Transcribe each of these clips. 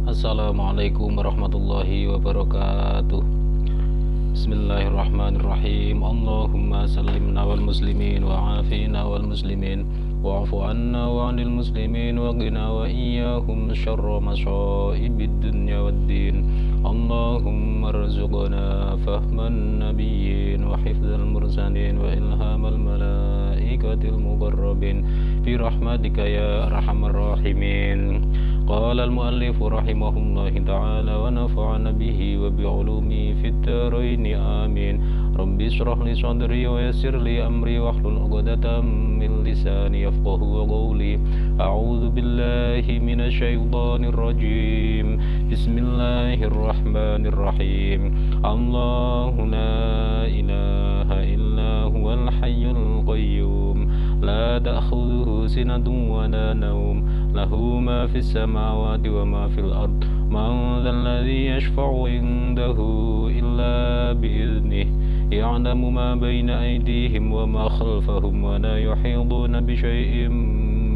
Assalamualaikum warahmatullahi wabarakatuh. Bismillahirrahmanirrahim. Allahumma sallimna wal muslimin wa afina wal muslimin wa'fu anna wa 'anil muslimin wa qina wa iyyahum syarra masaibid dunya waddin. Allahumma rzuqna fahman nabiyyin wa hifdzal mursalin wa ilhamal malaikatil muqarrabin bi rahmatika ya arhamar rahimin. Qala al-muallif rahimahullah ta'ala wa nafa'ana bihi wa bi'ulumi fit dharain amin. Rabbi shrah li sadri wa yassir li amri wahlul 'uqdatam min lisani yafqahu qawli. A'udzu billahi minasy syaithanir rajim. Bismillahirrahmanirrahim. Allahu la ilaha illa huwal hayyul qayyum. La ta'khudhuhu sinatun wa la nawm. Lahu ma fis samawati wa ma fil ard. Man dhal ladzi yashfa'u 'indahu illa bi'idhnihi. Ya'lamu ma baina aydihim wa ma khalfahum wa la yuhituna bi syai'in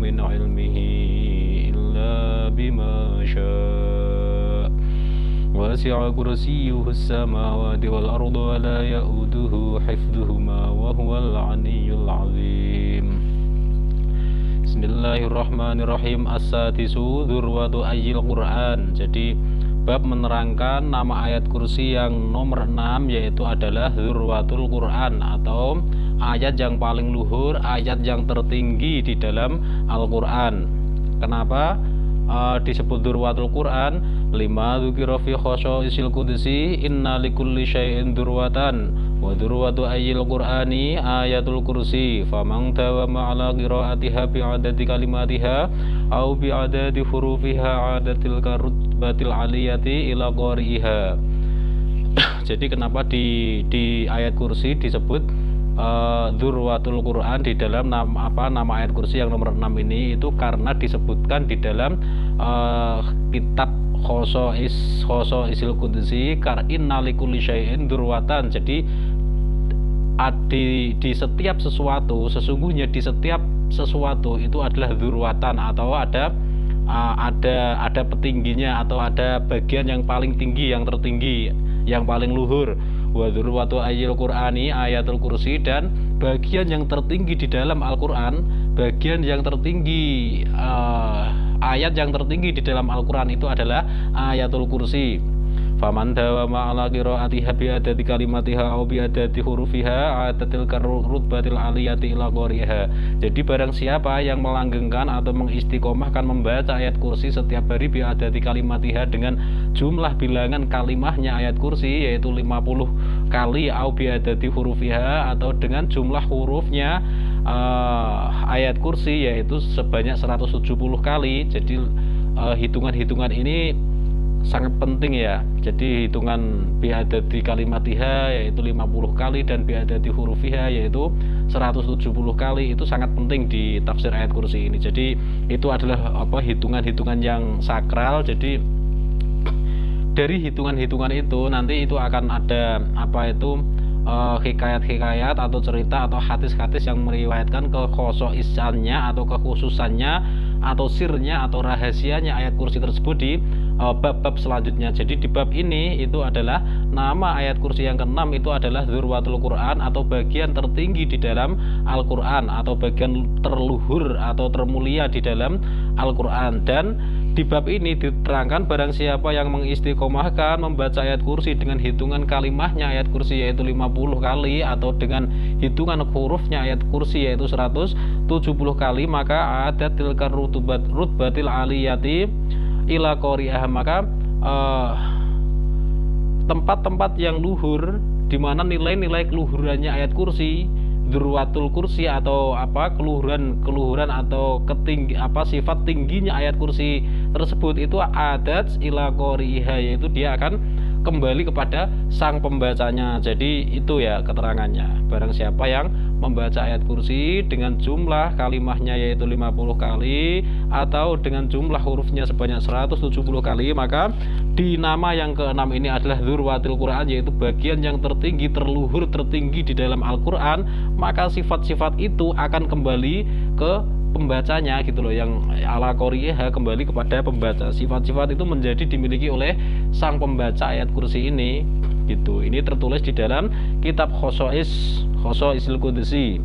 min 'ilmihi illa bima syaa'. Wasi'a kursiyyuhu as-samawati wal arda wa la ya'uduhu hifdhuhuma wa huwal 'aliyyul 'azim. Bismillahirrahmanirrahim. As-sadisu dzurwatu ayyil Qur'an. Jadi bab menerangkan nama ayat kursi yang nomor 6, yaitu adalah dzurwatul Qur'an, atau ayat yang paling luhur, ayat yang tertinggi di dalam Al-Qur'an. Kenapa disebut dzurwatul Qur'an? Lima dzukira fi khosaisil qudsi inna likulli syai'in dzurwatan wa dzurwatu ayyil Qur'ani ayatul kursi faman dawama ala qiraatiha bi'adadi kalimatiha au bi'adadi hurufiha adatil karutbatil aliyati ila qari'iha. Jadi kenapa di ayat kursi disebut dzurwatul Quran di dalam nama ayat kursi yang nomor 6 ini? Itu karena disebutkan di dalam kitab Khosaisil Qudsi inna likulli syai'in dzurwatan. Jadi di setiap sesuatu, sesungguhnya di setiap sesuatu itu adalah dzurwatan, atau ada petingginya, atau ada bagian yang paling tinggi, yang tertinggi, yang paling luhur. Wa dzurwatu ayyil Qur'ani ayatul kursi, dan bagian yang tertinggi di dalam Al-Qur'an, bagian yang tertinggi, ayat yang tertinggi di dalam Al-Qur'an itu adalah ayatul kursi. Faman dawama ala qiraatiha bi adati kalimatiha au bi adati hurufiha adatil karutbatil aliyati ila qariha. Jadi barang siapa yang melanggengkan atau mengistiqomahkan membaca ayat kursi setiap hari bi adati kalimatiha, dengan jumlah bilangan kalimahnya ayat kursi, yaitu 50 kali, au bi adati hurufiha, atau dengan jumlah hurufnya ayat kursi, yaitu sebanyak 170 kali. Jadi hitungan-hitungan ini sangat penting ya. Jadi hitungan bi'adadi kalimatiha yaitu 50 kali, dan bi'adadi hurufiha yaitu 170 kali, itu sangat penting di tafsir ayat kursi ini. Jadi itu adalah hitungan-hitungan yang sakral. Jadi dari hitungan-hitungan itu nanti itu akan ada hikayat-hikayat atau cerita atau hadis-hadis yang meriwayatkan kekhosoisannya atau kekhususannya atau sirnya atau rahasianya ayat kursi tersebut di bab-bab selanjutnya. Jadi di bab ini itu adalah nama ayat kursi yang ke-6 itu adalah dzurwatul Quran, atau bagian tertinggi di dalam Al-Quran, atau bagian terluhur atau termulia di dalam Al-Quran. Dan di bab ini diterangkan barang siapa yang mengistiqomahkan membaca ayat kursi dengan hitungan kalimahnya ayat kursi yaitu 50 kali, atau dengan hitungan hurufnya ayat kursi yaitu 170 kali, maka adatil karutbatil aliyati ila qari'ah, maka tempat-tempat yang luhur, di mana nilai-nilai keluhurannya ayat kursi, dzurwatul kursi, atau keluhuran atau sifat tingginya ayat kursi tersebut, itu adat ila qari'iha, yaitu dia akan kembali kepada sang pembacanya. Jadi itu ya keterangannya. Barang siapa yang membaca ayat kursi dengan jumlah kalimahnya yaitu 50 kali, atau dengan jumlah hurufnya sebanyak 170 kali, maka di nama yang ke-6 ini adalah dzurwatul Quran, yaitu bagian yang tertinggi, terluhur, tertinggi di dalam Al-Quran. Maka sifat-sifat itu akan kembali ke pembacanya gitu loh, yang ala qori'iha, kembali kepada pembaca. Sifat-sifat itu menjadi dimiliki oleh sang pembaca ayat kursi ini gitu. Ini tertulis di dalam kitab Khosoisil Qudsi.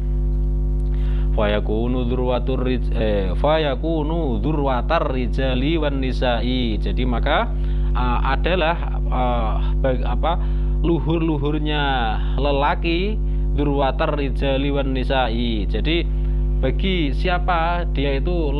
Fayakunu dzurwatar rijali wan nisa'i. Jadi maka adalah luhur-luhurnya lelaki, dzurwatar rijali wan nisa'i. Jadi bagi siapa dia itu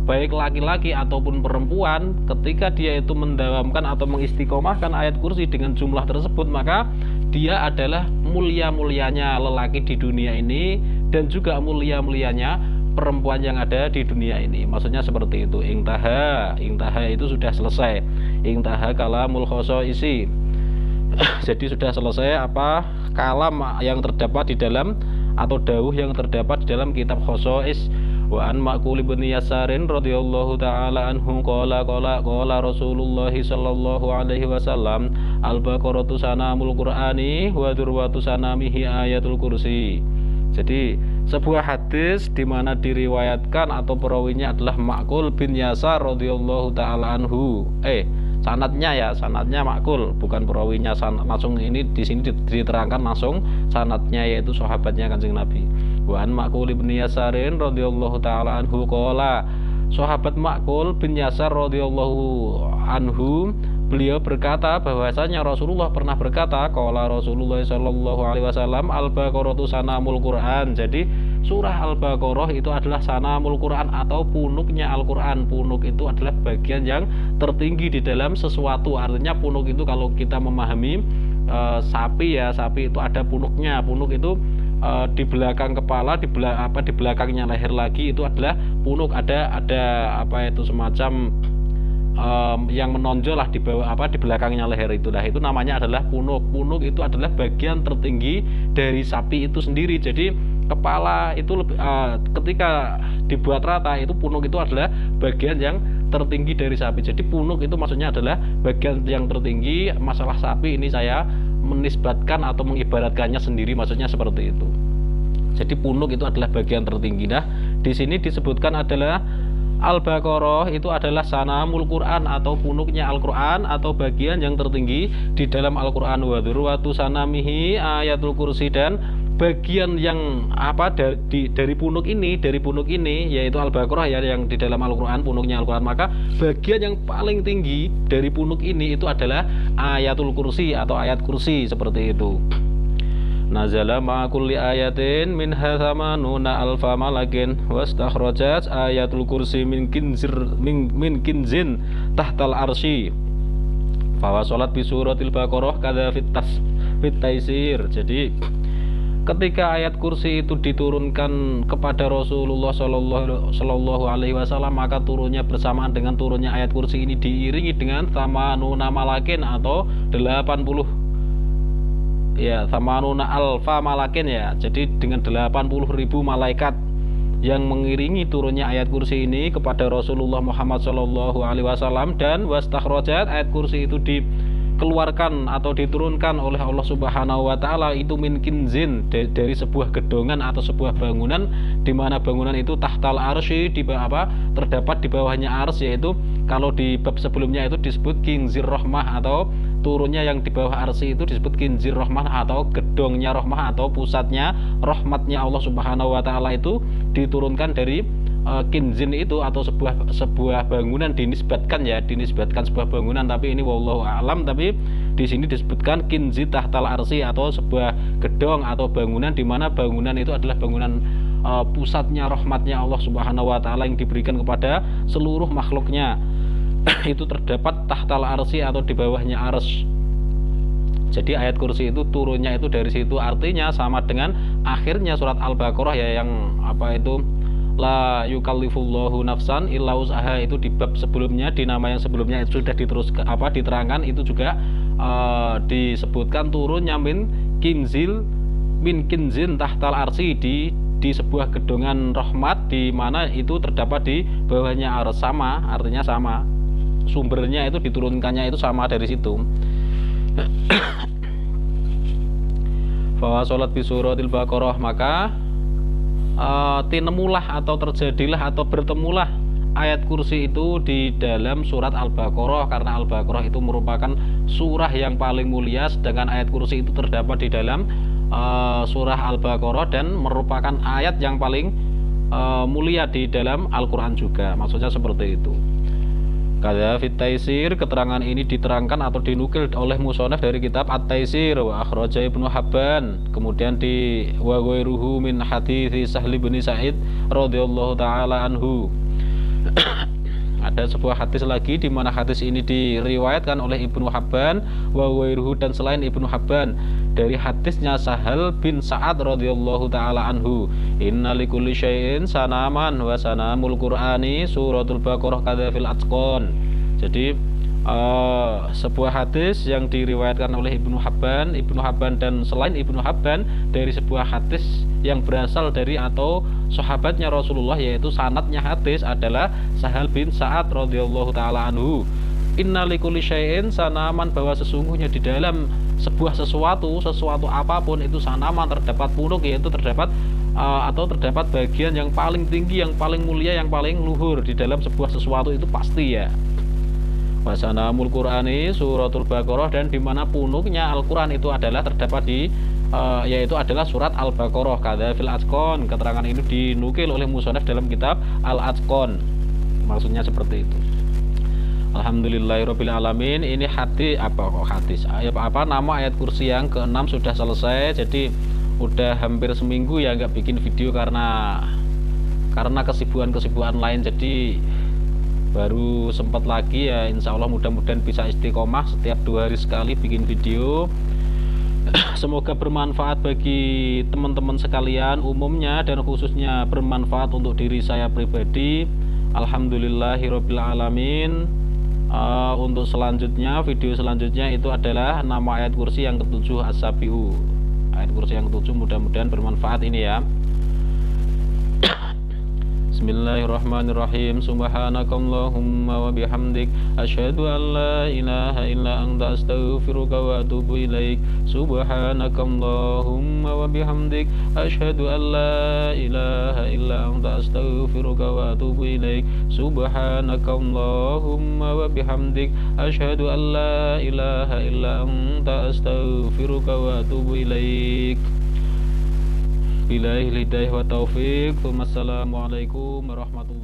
baik laki-laki ataupun perempuan, ketika dia itu mendawamkan atau mengistiqomahkan ayat kursi dengan jumlah tersebut, maka dia adalah mulia-mulianya lelaki di dunia ini dan juga mulia-mulianya perempuan yang ada di dunia ini. Maksudnya seperti itu. Intaha itu sudah selesai. Intaha kalamul khosoisi. Jadi sudah selesai kalam yang terdapat di dalam atau dawuh yang terdapat di dalam kitab Khosois. Wa an Ma'qul bin Yasarin radhiyallahu taala anhu qala Rasulullah sallallahu alaihi wasallam al-baqaratu sanamul qur'ani wa dzurwatu sanamihi ayatul kursi. Jadi sebuah hadis di mana diriwayatkan atau perawinya adalah Ma'qul bin Yasar radhiyallahu taala anhu. Sanadnya Ma'qul, bukan perawinya. Langsung ini di sini diterangkan langsung sanadnya, yaitu sahabatnya Kanjeng Nabi. Wa an Ma'qul bin Yasarin radhiyallahu taala anhu qala, sahabat Ma'qul bin Yasar radhiyallahu anhu, beliau berkata bahwasanya Rasulullah pernah berkata, qala Rasulullah sallallahu alaihi wasallam al-baqaratu sanamul Qur'an. Jadi surah Al-Baqarah itu adalah sanamul Quran atau punuknya Al-Quran. Punuk itu adalah bagian yang tertinggi di dalam sesuatu. Artinya punuk itu kalau kita memahami sapi itu ada punuknya. Punuk itu di belakang kepala, di belakangnya leher lagi itu adalah punuk. Ada semacam yang menonjol lah di bawah di belakangnya leher itu. Nah, itu namanya adalah punuk. Punuk itu adalah bagian tertinggi dari sapi itu sendiri. Jadi kepala itu ketika dibuat rata, itu punuk itu adalah bagian yang tertinggi dari sapi. Jadi punuk itu maksudnya adalah bagian yang tertinggi. Masalah sapi ini saya menisbatkan atau mengibaratkannya sendiri, maksudnya seperti itu. Jadi punuk itu adalah bagian tertinggi. Nah, di sini disebutkan adalah Al-Baqarah itu adalah sanamul Quran atau punuknya Al-Quran atau bagian yang tertinggi di dalam Al-Quran. Wa dzurwatu sanamihi ayatul kursi, dan bagian yang dari punuk ini yaitu Al-Baqarah yang di dalam Al-Quran, punuknya Al-Quran. Maka bagian yang paling tinggi dari punuk ini itu adalah ayatul kursi atau ayat kursi, seperti itu. Nazala ma'a kulli ayatin minha thamanuna alfa malakin wastakhrajat ayatul kursi min kinzin tahtal arsy fawasolat bi suratil Baqarah kadza fit taisir. Jadi ketika ayat kursi itu diturunkan kepada Rasulullah sallallahu alaihi wasallam, maka turunnya bersamaan dengan turunnya ayat kursi ini diiringi dengan thamanuna malakin atau 80 thamanuna alfa malakin Jadi dengan 80.000 malaikat yang mengiringi turunnya ayat kursi ini kepada Rasulullah Muhammad sallallahu alaihi wasallam. Dan wastakhrajat, ayat kursi itu dikeluarkan atau diturunkan oleh Allah Subhanahu wa taala itu min kinzin, dari sebuah gedongan atau sebuah bangunan, di mana bangunan itu tahtal arsy, terdapat di bawahnya ars, yaitu kalau di bab sebelumnya itu disebut kinzir rahmah, atau turunnya yang di bawah arsy itu disebut kinzir rahmah atau gedongnya rahmah atau pusatnya rahmatnya Allah Subhanahu wa taala itu diturunkan dari kinzin itu atau sebuah bangunan, dinisbatkan sebuah bangunan, tapi ini wallahu a'lam. Tapi di sini disebutkan kinzi tahtal arsy atau sebuah gedong atau bangunan, di mana bangunan itu adalah bangunan pusatnya rahmatnya Allah Subhanahu wa taala yang diberikan kepada seluruh makhluknya. Itu terdapat tahtal arsy atau di bawahnya ars. Jadi ayat kursi itu turunnya itu dari situ, artinya sama dengan akhirnya surat Al-Baqarah yang la yukallifullahu nafsan illa wus'aha, itu di bab sebelumnya, di nama yang sebelumnya itu sudah diterangkan, itu juga disebutkan turunnya min kinzin tahtal arsy di sebuah gedongan rahmat, di mana itu terdapat di bawahnya ars. Artinya sama, sumbernya itu diturunkannya itu sama dari situ. Fa sholat bi suratil Baqarah, maka tinemulah atau terjadilah atau bertemulah ayat kursi itu di dalam surat Al-Baqarah, karena Al-Baqarah itu merupakan surah yang paling mulia, sedangkan ayat kursi itu terdapat di dalam surah Al-Baqarah dan merupakan ayat yang paling mulia di dalam Al-Quran juga. Maksudnya seperti itu. Kadza fit Taisir, keterangan ini diterangkan atau dinukil oleh musonef dari kitab At-Taisir wa akhraja Ibnu Habban, kemudian di wa ghairuhu min hadits Sahli bin Sa'id radhiyallahu taala anhu. Ada sebuah hadis lagi di mana hadis ini diriwayatkan oleh Ibnu Habban wa ghairuhu, dan selain Ibnu Habban, dari hadisnya Sahal bin Sa'ad radhiyallahu taala anhu, inna likulli syai'in sanaman wa sanamul Qur'ani suratul Baqarah kadza fil atqan. Jadi sebuah hadis yang diriwayatkan oleh Ibnu Habban dan selain Ibnu Habban, dari sebuah hadis yang berasal dari atau sahabatnya Rasulullah, yaitu sanadnya hadis adalah Sahal bin Sa'ad radhiyallahu taala anhu. Inna likulli syai'in sanaman, bahwa sesungguhnya di dalam sebuah sesuatu apapun itu sanaman, terdapat punuk, yaitu terdapat atau terdapat bagian yang paling tinggi, yang paling mulia, yang paling luhur di dalam sebuah sesuatu itu pasti ya. Wasanamul Qur'ani suratul Baqarah, dan dimana punuknya Al-Quran itu adalah terdapat di yaitu adalah surat Al-Baqarah kadza fil atqan. Keterangan ini dinukil oleh musonef dalam kitab Al-Atqan. Maksudnya seperti itu. Alhamdulillahirabbil alamin. Ini hadis nama ayat kursi yang ke-6 sudah selesai. Jadi udah hampir seminggu ya nggak bikin video karena kesibukan lain. Jadi baru sempat lagi ya, insya Allah mudah-mudahan bisa istiqomah setiap 2 hari sekali bikin video. Semoga bermanfaat bagi teman-teman sekalian umumnya, dan khususnya bermanfaat untuk diri saya pribadi. Alhamdulillahirabbil alamin. Untuk selanjutnya, video selanjutnya itu adalah nama ayat kursi yang ke-7 As-Sabihu. Ayat kursi yang ke-7 mudah-mudahan bermanfaat ini ya. Bismillahirrahmanirrahim. Subhanakallahumma wa bihamdik asyhadu an la ilaha illa anta astaghfiruka wa atubu ilaik. Subhanakallahumma wa bihamdik asyhadu an la ilaha illa anta astaghfiruka wa atubu ilaik. Subhanakallahumma wa bihamdik asyhadu an la ilaha illa anta astaghfiruka wa atubu ilaik. Billahi hidayah wa taufik. Wassalamualaikum warahmatullahi wabarakatuh.